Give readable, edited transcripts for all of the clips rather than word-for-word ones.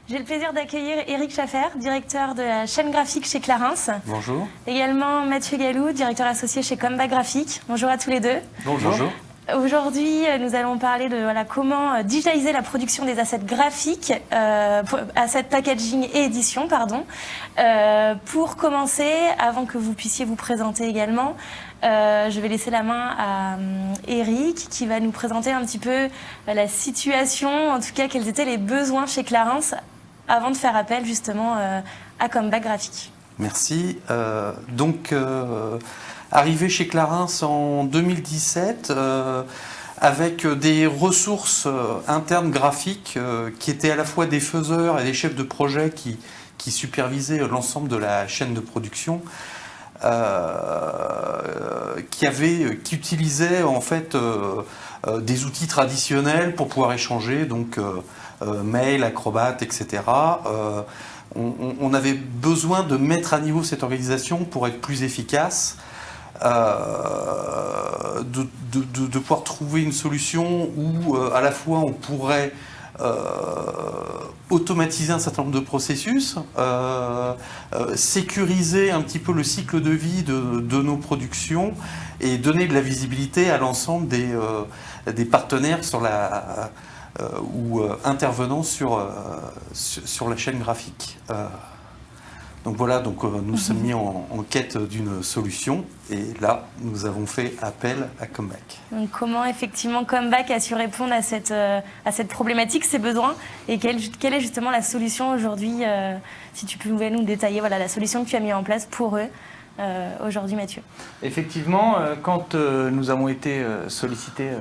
J'ai le plaisir d'accueillir Éric Schaffer, directeur de la chaîne graphique chez Clarins. Bonjour. Également Mathieu Gallou, directeur associé chez Comeback Graphique. Bonjour à tous les deux. Bonjour. Bonjour. Aujourd'hui, nous allons parler de comment digitaliser la production des assets graphiques, assets packaging et édition, pardon. Pour commencer, avant que vous puissiez vous présenter également, je vais laisser la main à Éric qui va nous présenter un petit peu la situation, en tout cas quels étaient les besoins chez Clarins avant de faire appel justement à Comeback Graphique. Merci. Arrivé chez Clarins en 2017 avec des ressources internes graphiques qui étaient à la fois des faiseurs et des chefs de projet qui supervisaient l'ensemble de la chaîne de production, qui utilisaient en fait des outils traditionnels pour pouvoir échanger, donc mail, Acrobat, etc. On avait besoin de mettre à niveau cette organisation pour être plus efficace. De pouvoir trouver une solution où à la fois on pourrait automatiser un certain nombre de processus, sécuriser un petit peu le cycle de vie de nos productions et donner de la visibilité à l'ensemble des partenaires sur ou intervenants sur la chaîne graphique. Donc voilà, nous sommes mis en quête d'une solution et là, nous avons fait appel à Comeback. Donc comment effectivement Comeback a su répondre à cette problématique, ces besoins et quelle est justement la solution aujourd'hui, si tu pouvais nous détailler la solution que tu as mis en place pour eux aujourd'hui, Mathieu. Effectivement, quand nous avons été sollicités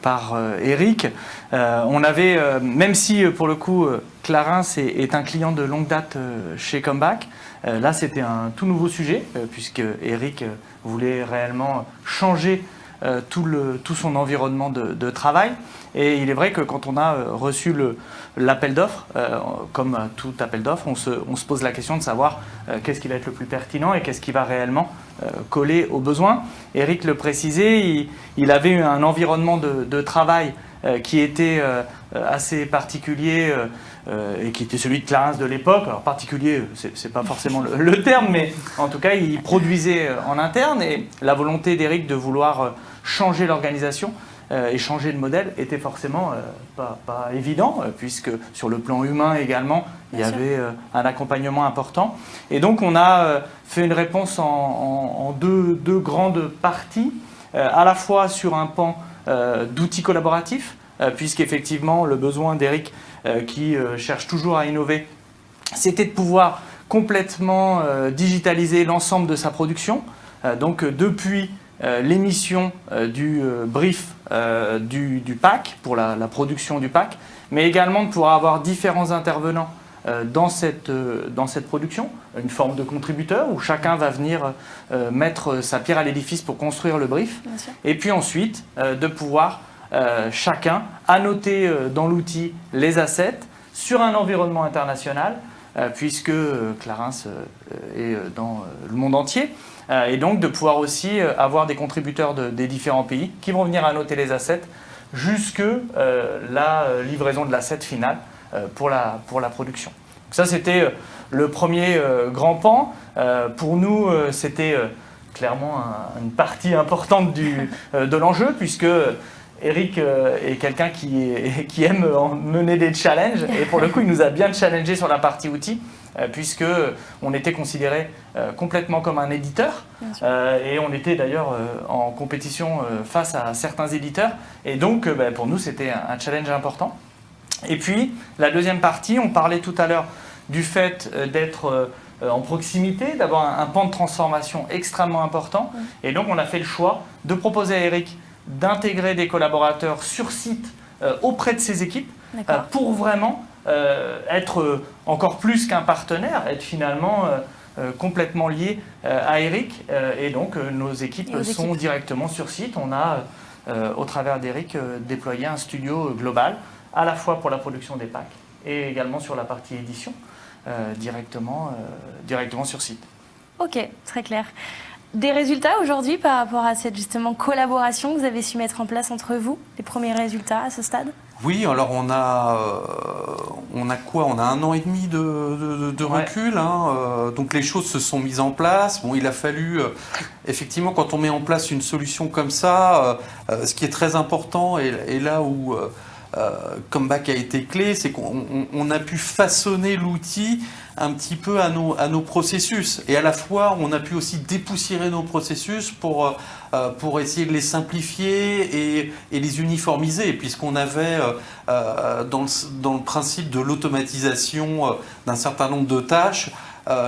par Éric, on avait, même si pour le coup Clarins est un client de longue date chez Comeback, là c'était un tout nouveau sujet puisque Éric voulait réellement changer tout son environnement de travail. Et il est vrai que quand on a reçu l'appel d'offres, comme tout appel d'offres, on se pose la question de savoir qu'est-ce qui va être le plus pertinent et qu'est-ce qui va réellement coller aux besoins. Éric le précisait, il avait eu un environnement de travail qui était assez particulier et qui était celui de Clarins de l'époque. Alors particulier, c'est pas forcément le terme, mais en tout cas, il produisait en interne et la volonté d'Éric de vouloir changer l'organisation et changer de modèle était forcément pas évident, puisque sur le plan humain également, il y avait un accompagnement important. Et donc on a fait une réponse en deux grandes parties, à la fois sur un pan d'outils collaboratifs, puisqu'effectivement le besoin d'Éric qui cherche toujours à innover, c'était de pouvoir complètement digitaliser l'ensemble de sa production. Donc depuis l'émission du brief du pack, pour la production du pack, mais également de pouvoir avoir différents intervenants dans cette production, une forme de contributeur où chacun va venir mettre sa pierre à l'édifice pour construire le brief, et puis ensuite de pouvoir chacun annoter dans l'outil les assets sur un environnement international, puisque Clarins est dans le monde entier. Et donc de pouvoir aussi avoir des contributeurs des différents pays qui vont venir annoter les assets jusque la livraison de l'asset final pour la production. Donc ça c'était le premier grand pan. Pour nous c'était clairement une partie importante de l'enjeu, puisque Éric est quelqu'un qui aime mener des challenges et pour le coup il nous a bien challengé sur la partie outils, puisque on était considéré complètement comme un éditeur et on était d'ailleurs en compétition face à certains éditeurs, et donc pour nous c'était un challenge important. Et puis la deuxième partie, on parlait tout à l'heure du fait d'être en proximité, d'avoir un pan de transformation extrêmement important, et donc on a fait le choix de proposer à Éric d'intégrer des collaborateurs sur site auprès de ses équipes pour vraiment être encore plus qu'un partenaire, être finalement complètement lié à Éric. Et donc nos équipes sont directement sur site. On a, au travers d'Éric, déployé un studio global, à la fois pour la production des packs et également sur la partie édition, directement sur site. Ok, très clair. Des résultats aujourd'hui par rapport à cette justement collaboration que vous avez su mettre en place entre vous? Les premiers résultats à ce stade? Oui, alors on a quoi? On a 1 an et demi de recul, hein, donc les choses se sont mises en place. Bon, il a fallu, effectivement, quand on met en place une solution comme ça, ce qui est très important, et là où Comeback a été clé, c'est qu'on a pu façonner l'outil un petit peu à nos processus. Et à la fois, on a pu aussi dépoussiérer nos processus pour essayer de les simplifier et les uniformiser, puisqu'on avait, dans le principe de l'automatisation d'un certain nombre de tâches,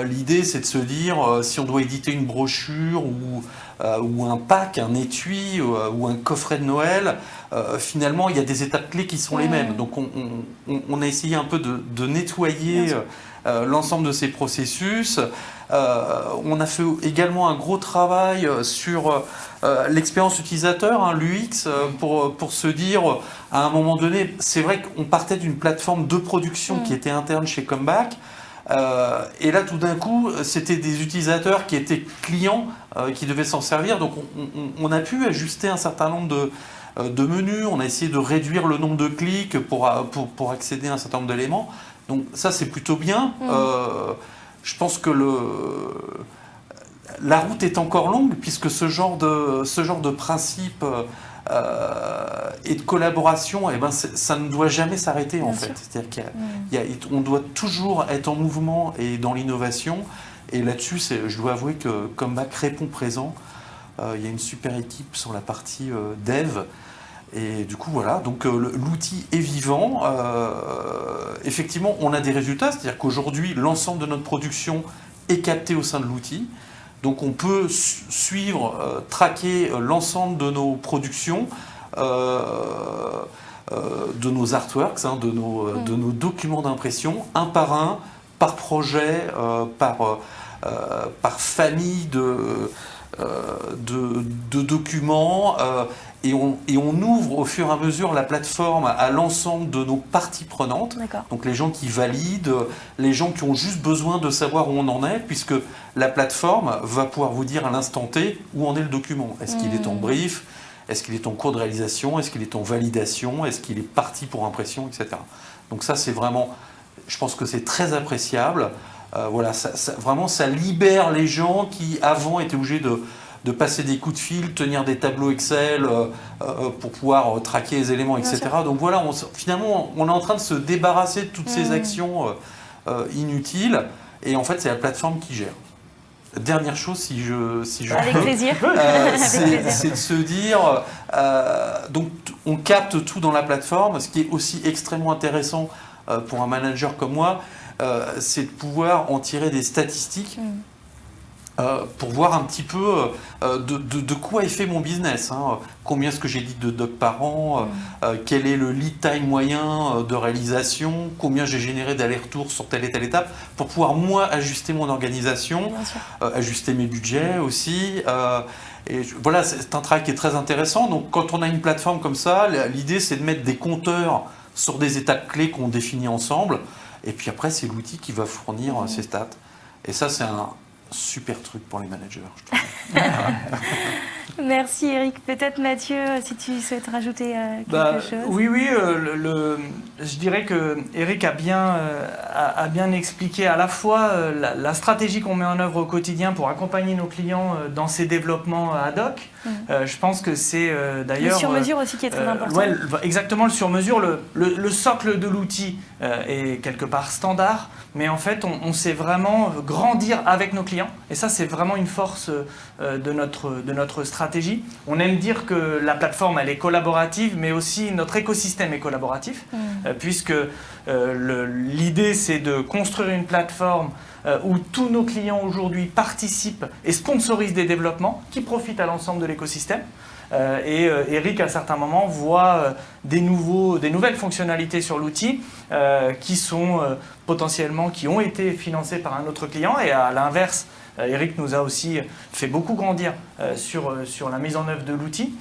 l'idée, c'est de se dire, si on doit éditer une brochure ou un pack, un étui ou un coffret de Noël, finalement, il y a des étapes clés qui sont les mêmes. Donc, on a essayé un peu de nettoyer l'ensemble de ces processus. On a fait également un gros travail sur l'expérience utilisateur, hein, l'UX, pour se dire, à un moment donné, c'est vrai qu'on partait d'une plateforme de production qui était interne chez Comeback. Et là, tout d'un coup, c'était des utilisateurs qui étaient clients qui devaient s'en servir. Donc, on a pu ajuster un certain nombre de menus. On a essayé de réduire le nombre de clics pour accéder à un certain nombre d'éléments. Donc, ça, c'est plutôt bien. Je pense que la route est encore longue, puisque ce genre de principe et de collaboration, eh ben, ça ne doit jamais s'arrêter, en fait. C'est-à-dire qu'on doit toujours être en mouvement et dans l'innovation. Et là-dessus, je dois avouer que Comeback répond présent. Il y a une super équipe sur la partie dev. Et du coup, voilà, donc l'outil est vivant. Effectivement, on a des résultats, c'est-à-dire qu'aujourd'hui, l'ensemble de notre production est capté au sein de l'outil. Donc on peut suivre, traquer l'ensemble de nos productions, de nos artworks, hein, de nos documents d'impression, un, par projet, par famille de documents. Et on ouvre au fur et à mesure la plateforme à l'ensemble de nos parties prenantes. Donc les gens qui valident, les gens qui ont juste besoin de savoir où on en est, puisque la plateforme va pouvoir vous dire à l'instant T où en est le document. Est-ce qu'il est en brief? Est-ce qu'il est en cours de réalisation? Est-ce qu'il est en validation? Est-ce qu'il est parti pour impression, etc. Donc ça, c'est vraiment, je pense que c'est très appréciable. Voilà, vraiment, ça libère les gens qui, avant, étaient obligés de passer des coups de fil, tenir des tableaux Excel pour pouvoir traquer les éléments, etc. Donc voilà, finalement, on est en train de se débarrasser de toutes ces actions inutiles. Et en fait, c'est la plateforme qui gère. Dernière chose, si je Avec peux, plaisir. c'est de se dire, donc on capte tout dans la plateforme. Ce qui est aussi extrêmement intéressant pour un manager comme moi, c'est de pouvoir en tirer des statistiques. Pour voir un petit peu de quoi est fait mon business. Hein. Combien est-ce que j'ai dit de doc par an, quel est le lead time moyen de réalisation, combien j'ai généré d'allers-retours sur telle et telle étape, pour pouvoir moi ajuster mon organisation, ajuster mes budgets aussi. Et voilà, c'est un travail qui est très intéressant. Donc quand on a une plateforme comme ça, l'idée c'est de mettre des compteurs sur des étapes clés qu'on définit ensemble. Et puis après, c'est l'outil qui va fournir ces stats. Et ça, c'est un super truc pour les managers, je trouve. Merci Eric. Peut-être Mathieu, si tu souhaites rajouter quelque chose. Oui, je dirais que Eric a bien expliqué à la fois la stratégie qu'on met en œuvre au quotidien pour accompagner nos clients dans ces développements ad hoc. Je pense que c'est d'ailleurs... Le sur-mesure aussi qui est très important. Ouais, exactement, le sur-mesure. Le socle de l'outil est quelque part standard, mais en fait, on sait vraiment grandir avec nos clients. Et ça, c'est vraiment une force de notre stratégie. On aime dire que la plateforme, elle est collaborative, mais aussi notre écosystème est collaboratif, puisque l'idée, c'est de construire une plateforme où tous nos clients aujourd'hui participent et sponsorisent des développements qui profitent à l'ensemble de l'écosystème. Et Eric, à certains moments, voit des nouvelles fonctionnalités sur l'outil qui sont potentiellement, qui ont été financées par un autre client. Et à l'inverse, Eric nous a aussi fait beaucoup grandir sur la mise en œuvre de l'outil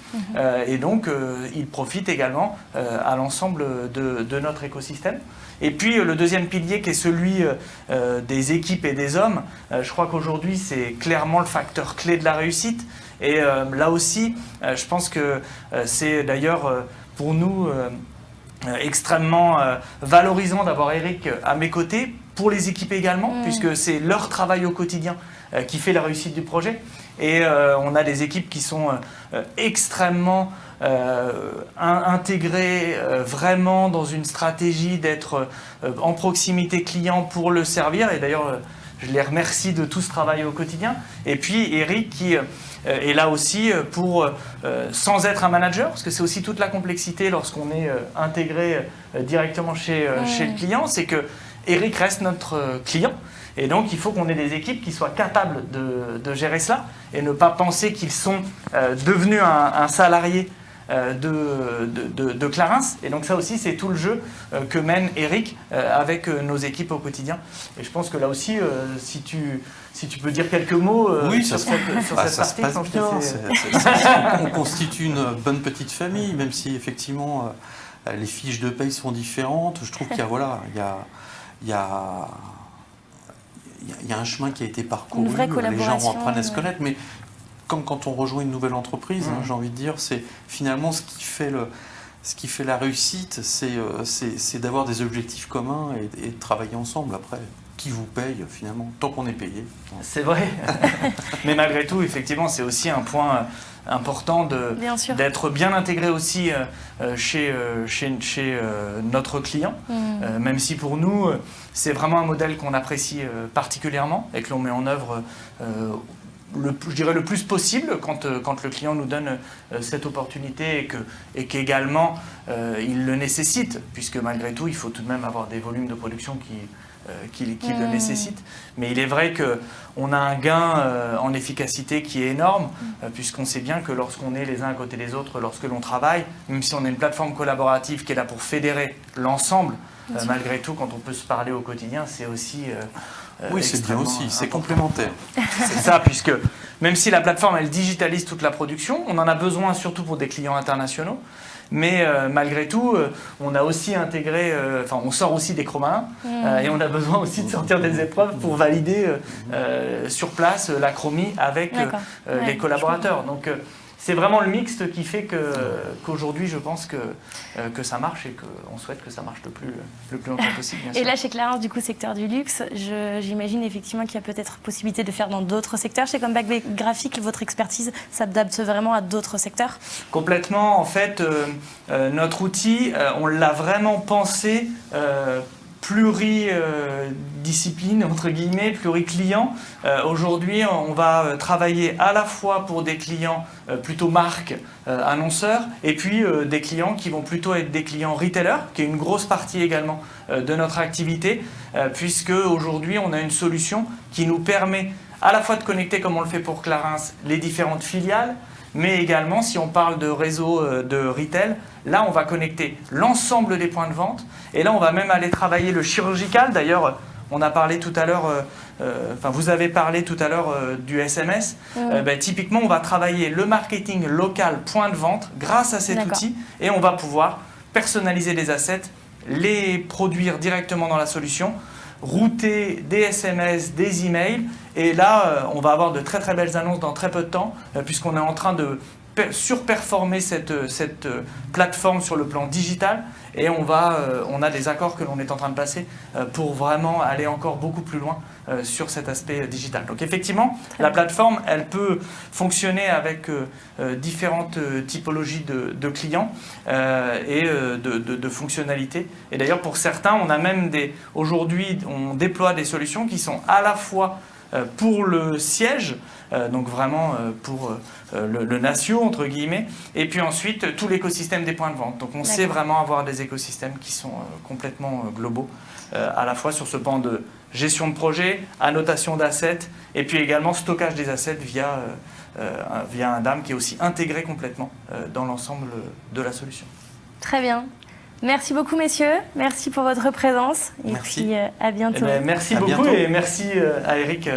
et donc il profite également à l'ensemble de notre écosystème. Et puis le deuxième pilier qui est celui des équipes et des hommes, je crois qu'aujourd'hui c'est clairement le facteur clé de la réussite. Et là aussi, je pense que c'est d'ailleurs pour nous extrêmement valorisant d'avoir Eric à mes côtés, pour les équipes également, puisque c'est leur travail au quotidien qui fait la réussite du projet. Et on a des équipes qui sont extrêmement intégrées, vraiment dans une stratégie d'être en proximité client pour le servir. Et d'ailleurs, je les remercie de tout ce travail au quotidien. Et puis Eric qui est là aussi pour, sans être un manager, parce que c'est aussi toute la complexité lorsqu'on est intégré directement chez le client, c'est que Eric reste notre client. Et donc, il faut qu'on ait des équipes qui soient capables de gérer cela et ne pas penser qu'ils sont devenus un salarié de Clarins. Et donc ça aussi, c'est tout le jeu que mène Eric avec nos équipes au quotidien. Et je pense que là aussi, si tu peux dire quelques mots sur cette ça partie. se passe bien. On constitue une bonne petite famille, même si effectivement les fiches de paye sont différentes. Je trouve qu'il y a, voilà, il y a un chemin qui a été parcouru, les gens apprennent à se connaître, mais comme quand on rejoint une nouvelle entreprise, j'ai envie de dire, c'est finalement ce qui fait la réussite, c'est d'avoir des objectifs communs et de travailler ensemble. Après, qui vous paye finalement, tant qu'on est payé. C'est vrai, mais malgré tout, effectivement, c'est aussi un point important d'être bien intégré aussi chez notre client, même si pour nous, c'est vraiment un modèle qu'on apprécie particulièrement et que l'on met en œuvre je dirais le plus possible quand le client nous donne cette opportunité et qu'également il le nécessite, puisque malgré tout, il faut tout de même avoir des volumes de production qui le nécessitent. Mais il est vrai qu'on a un gain en efficacité qui est énorme, puisqu'on sait bien que lorsqu'on est les uns à côté des autres, lorsque l'on travaille, même si on a une plateforme collaborative qui est là pour fédérer l'ensemble, malgré tout, quand on peut se parler au quotidien, c'est aussi oui, c'est bien aussi, c'est complémentaire. C'est ça, puisque même si la plateforme, elle digitalise toute la production, on en a besoin surtout pour des clients internationaux, mais malgré tout, on a aussi intégré, on sort aussi des chroma 1, et on a besoin aussi de sortir des épreuves pour valider sur place la chromie avec les collaborateurs. Donc c'est vraiment le mixte qui fait qu'aujourd'hui, je pense que ça marche et qu'on souhaite que ça marche le plus longtemps possible. Bien sûr. Et là, chez Clarins, du coup, secteur du luxe, j'imagine effectivement qu'il y a peut-être possibilité de faire dans d'autres secteurs. Chez Comeback Graphique, votre expertise s'adapte vraiment à d'autres secteurs? Complètement. En fait, notre outil, on l'a vraiment pensé pluridiscipline, entre guillemets, pluri-client. Aujourd'hui, on va travailler à la fois pour des clients plutôt marques, annonceurs, et puis des clients qui vont plutôt être des clients retailers, qui est une grosse partie également de notre activité, puisque aujourd'hui, on a une solution qui nous permet à la fois de connecter, comme on le fait pour Clarins, les différentes filiales, mais également, si on parle de réseau de retail, là, on va connecter l'ensemble des points de vente. Et là, on va même aller travailler le chirurgical. D'ailleurs, on a parlé tout à l'heure, vous avez parlé tout à l'heure du SMS. Typiquement, on va travailler le marketing local point de vente grâce à cet outil. Et on va pouvoir personnaliser les assets, les produire directement dans la solution, router des SMS, des emails. Et là, on va avoir de très très belles annonces dans très peu de temps, puisqu'on est en train de surperformer cette plateforme sur le plan digital. Et on a des accords que l'on est en train de passer pour vraiment aller encore beaucoup plus loin sur cet aspect digital. Donc effectivement, la plateforme, elle peut fonctionner avec différentes typologies de clients et de fonctionnalités. Et d'ailleurs, pour certains, on a même aujourd'hui, on déploie des solutions qui sont à la fois pour le siège, donc vraiment pour le natio, entre guillemets, et puis ensuite tout l'écosystème des points de vente. Donc on sait vraiment avoir des écosystèmes qui sont complètement globaux, à la fois sur ce pan de gestion de projet, annotation d'assets, et puis également stockage des assets via un DAM qui est aussi intégré complètement dans l'ensemble de la solution. Très bien. Merci beaucoup, messieurs. Merci pour votre présence. Et Merci. puis, à bientôt. Merci À beaucoup bientôt. et merci à Eric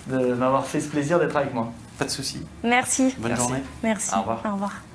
de m'avoir fait ce plaisir d'être avec moi. Pas de souci. Merci. Bonne Merci. journée. Merci. Au revoir. Au revoir.